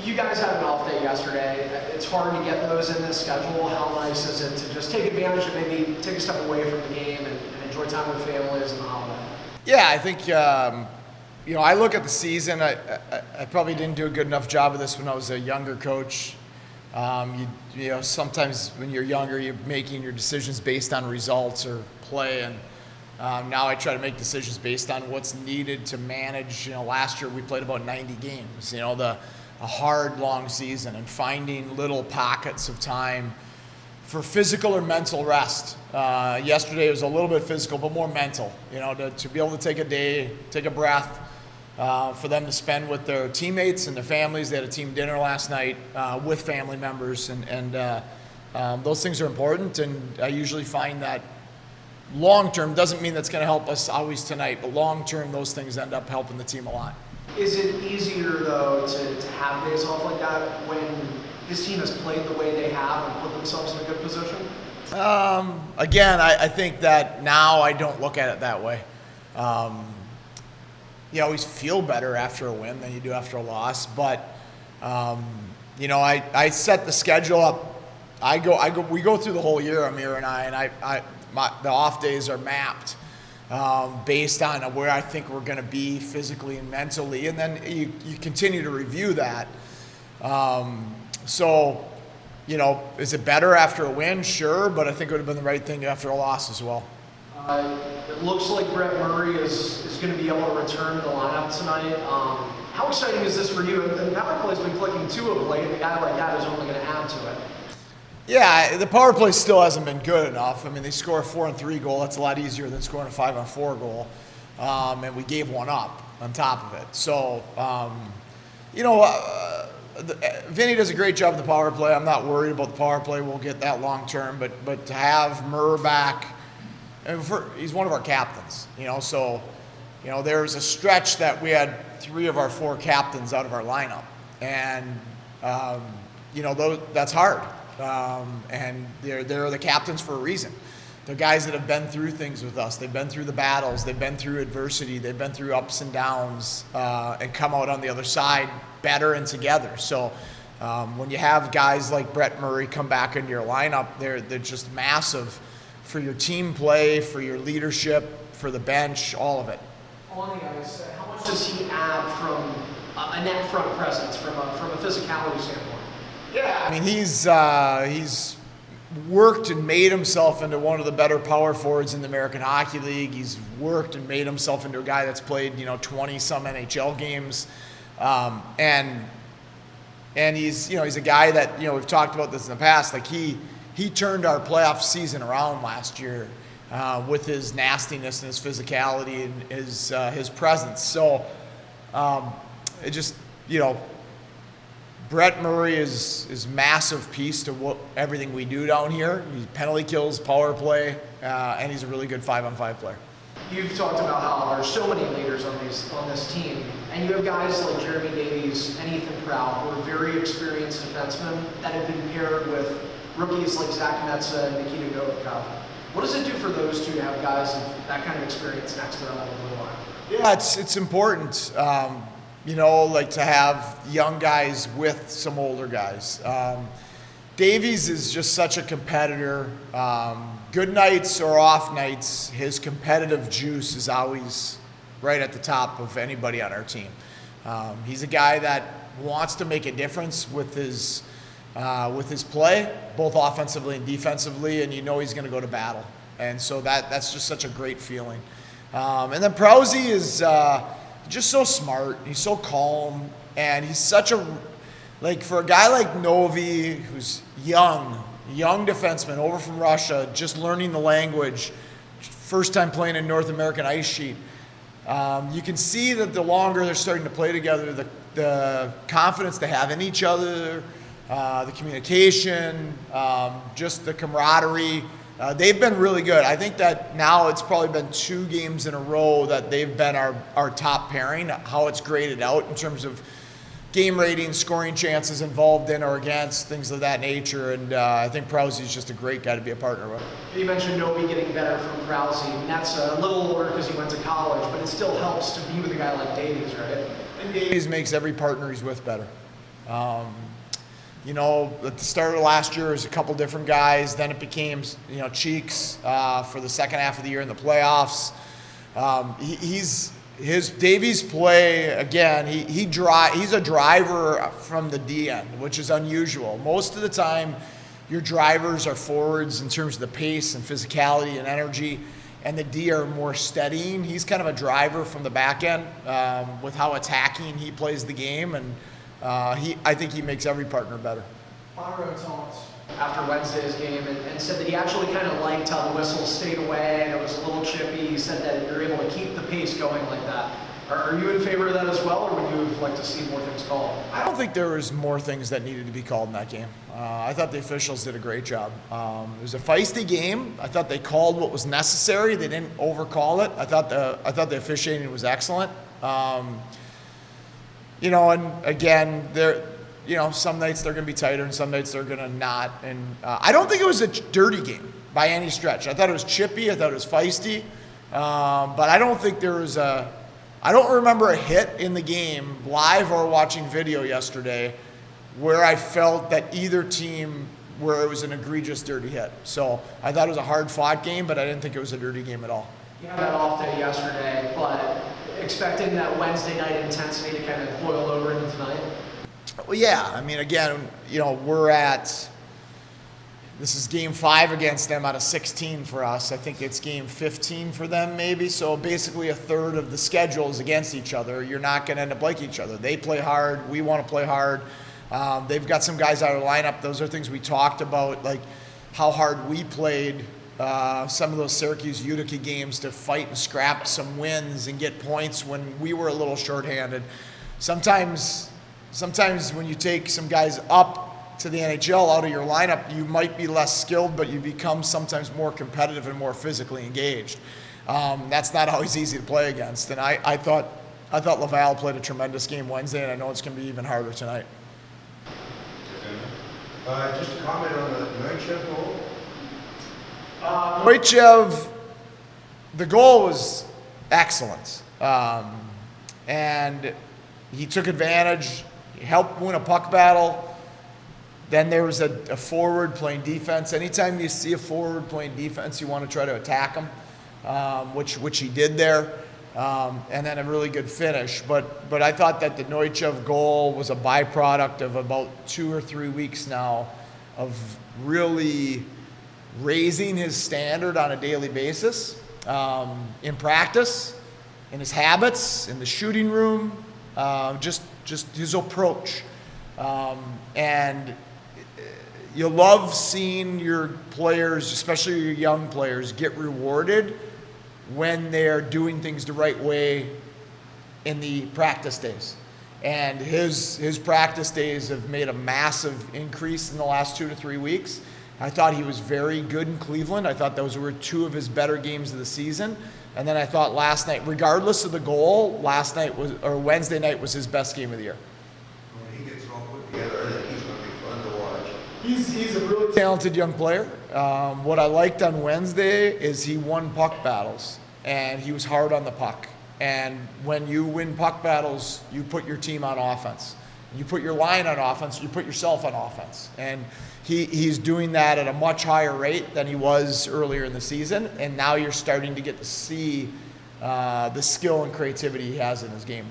You guys had an off day yesterday. It's hard to get those in this schedule. How nice is it to just take advantage of maybe take a step away from the game and enjoy time with families and the holiday? Yeah, I think, I look at the season. I probably didn't do a good enough job of this when I was a younger coach. Sometimes when you're younger, you're making your decisions based on results or play, and now I try to make decisions based on what's needed to manage. Last year we played about 90 games. A hard, long season, and finding little pockets of time for physical or mental rest. Yesterday was a little bit physical, but more mental. To be able to take a day, take a breath, for them to spend with their teammates and their families. They had a team dinner last night with family members, and those things are important. And I usually find that long term, doesn't mean that's going to help us always tonight, but long term, those things end up helping the team a lot. Is it easier, though, to have days off like that when his team has played the way they have and put themselves in a good position? Again, I think that now I don't look at it that way. You always feel better after a win than you do after a loss, but I set the schedule up. We go through the whole year, Amir and I, and the off days are mapped based on where I think we're going to be physically and mentally, and then you continue to review that. Is it better after a win? Sure, but I think it would have been the right thing after a loss as well. It looks like Brett Murray is going to be able to return to the lineup tonight. How exciting is this for you? And power play's been clicking too of late, and a guy like that is only going to add to it. Yeah, the power play still hasn't been good enough. I mean, they score a 4-on-3 goal. That's a lot easier than scoring a 5-on-4 goal. And we gave one up on top of it. So, Vinny does a great job with the power play. I'm not worried about the power play. We'll get that long term. But to have Murr back, he's one of our captains. There's a stretch that we had 3 of our 4 captains out of our lineup. And, that's hard. And they're the captains for a reason. They're guys that have been through things with us. They've been through the battles. They've been through adversity. They've been through ups and downs, and come out on the other side better and together. So when you have guys like Brett Murray come back into your lineup, they're just massive for your team play, for your leadership, for the bench, all of it. On the ice, how much does he add from a net front presence, from a physicality standpoint? Yeah, I mean, he's worked and made himself into one of the better power forwards in the American Hockey League. He's worked and made himself into a guy that's played 20-some NHL games, and he's he's a guy that we've talked about this in the past. Like he turned our playoff season around last year with his nastiness and his physicality and his presence. So it just Brett Murray is massive piece to everything we do down here. He penalty kills, power play, and he's a really good 5-on-5 player. You've talked about how there's so many leaders on this team, and you have guys like Jeremy Davies and Ethan Proud, who are very experienced defensemen that have been paired with rookies like Zach Metza and Nikita Golikov. What does it do for those two to have guys of that kind of experience next to them on the blue line? Yeah, it's important. To have young guys with some older guys. Davies is just such a competitor. Good nights or off nights, his competitive juice is always right at the top of anybody on our team. He's a guy that wants to make a difference with his play, both offensively and defensively, and he's going to go to battle. And so that's just such a great feeling. And then Prousey is just so smart. He's so calm, and he's such for a guy like Novi, who's young defenseman over from Russia, just learning the language, first time playing in North American ice sheet. You can see that the longer they're starting to play together, the confidence they have in each other, the communication, just the camaraderie. They've been really good. I think that now it's probably been 2 games in a row that they've been our top pairing, how it's graded out in terms of game ratings, scoring chances involved in or against, things of that nature. And I think Prousey's just a great guy to be a partner with. You mentioned Novi getting better from Prousey, and that's a little older because he went to college, but it still helps to be with a guy like Davies, right? And Davies makes every partner he's with better. At the start of last year, it was a couple different guys. Then it became, Cheeks for the second half of the year in the playoffs. Davies' play, again, he's a driver from the D end, which is unusual. Most of the time, your drivers are forwards in terms of the pace and physicality and energy, and the D are more steadying. He's kind of a driver from the back end with how attacking he plays the game, and I think he makes every partner better. Byron talked after Wednesday's game and said that he actually kind of liked how the whistle stayed away and it was a little chippy. He said that you're able to keep the pace going like that. Are you in favor of that as well, or would you like to see more things called? I don't think there was more things that needed to be called in that game. I thought the officials did a great job. It was a feisty game. I thought they called what was necessary. They didn't overcall it. I thought the officiating was excellent. And again, some nights they're going to be tighter and some nights they're going to not. And I don't think it was a dirty game by any stretch. I thought it was chippy. I thought it was feisty. But I don't think there was I don't remember a hit in the game, live or watching video yesterday, where I felt that either team, where it was an egregious dirty hit. So I thought it was a hard-fought game, but I didn't think it was a dirty game at all. You had that off day yesterday, but expecting that Wednesday night intensity to kind of boil over into tonight? Well, yeah. I mean, again, this is game 5 against them out of 16 for us. I think it's game 15 for them maybe. So basically a third of the schedule is against each other. You're not going to end up like each other. They play hard. We want to play hard. They've got some guys out of the lineup. Those are things we talked about, like how hard we played some of those Syracuse Utica games to fight and scrap some wins and get points when we were a little shorthanded. Sometimes when you take some guys up to the NHL out of your lineup, you might be less skilled, but you become sometimes more competitive and more physically engaged. That's not always easy to play against. And I thought Laval played a tremendous game Wednesday, and I know it's going to be even harder tonight. Just a comment on the Neuchev goal. Neuchev, the goal was excellent. And he took advantage, he helped win a puck battle. Then there was a forward playing defense. Anytime you see a forward playing defense, you want to try to attack him, which he did there. And then a really good finish. But I thought that the Neuchev goal was a byproduct of about 2 or 3 weeks now of really raising his standard on a daily basis in practice, in his habits, in the shooting room, just his approach. And you love seeing your players, especially your young players, get rewarded when they're doing things the right way in the practice days. And his practice days have made a massive increase in the last 2 to 3 weeks. I thought he was very good in Cleveland. I thought those were 2 of his better games of the season. And then I thought last night, regardless of the goal, Wednesday night was his best game of the year. When he gets all put together, I think he's going to be fun to watch. He's a really talented young player. What I liked on Wednesday is he won puck battles, and he was hard on the puck. And when you win puck battles, you put your team on offense. You put your line on offense, you put yourself on offense. And he's doing that at a much higher rate than he was earlier in the season. And now you're starting to get to see the skill and creativity he has in his game.